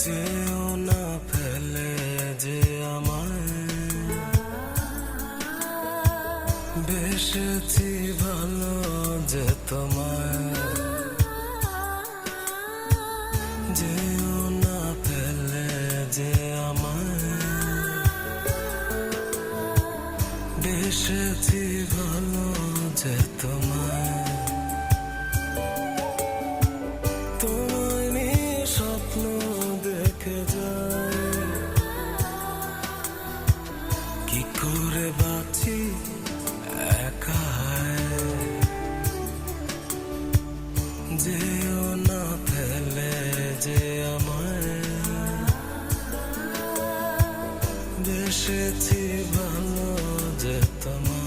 যেও না ফেলে যে আমায়, বেসেছি ভালো যে তোমায়। যেও না ফেলে যে আমায়, বেসেছি ভালো যে তোমায়। তোমায় নিয়ে স্বপ্ন দেখে যায়, কি করে বাঁচি একা। যেও না ফেলে যে আমায়, বেসেছি ভালো যে তোমায়।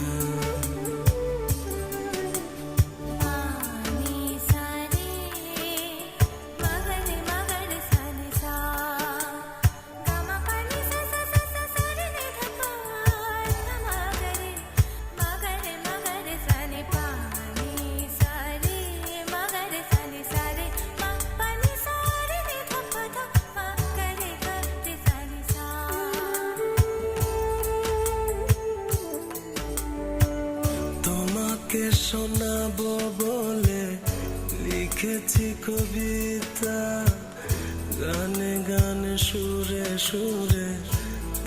তোমাকে শোনাবো বলে লিখেছি কবিতা, গানে গানে সুরে সুরে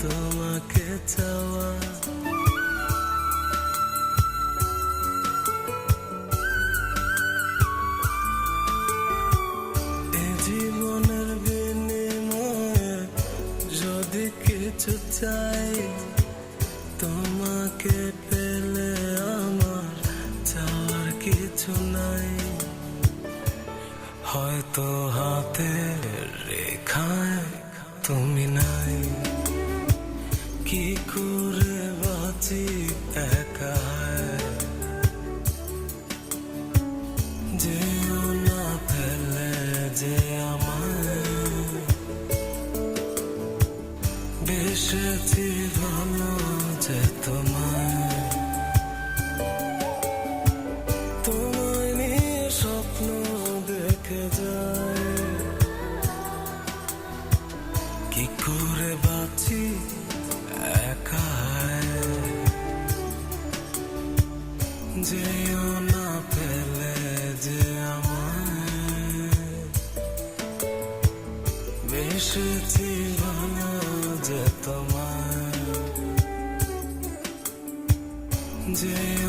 তোমাকে চাওয়া। এ জীবনের বিনিময়ে যদি কিছু চাই, তোমাকে পেলে আমার চাওয়ার কিছু নাই। হয়তো হাতের রেখায় তুমি নাই, কি করে বাঁচি একা। যেও না ফেলে যে আমায়, বেসেছি ভালো যে তোমায়। তোমায় নিয়ে স্বপ্ন দেখে যায়, কি করে বাঁচি একা। যেও না ফেলে যে আমায়, বেসেছি ভালো যে তোমায়। যেও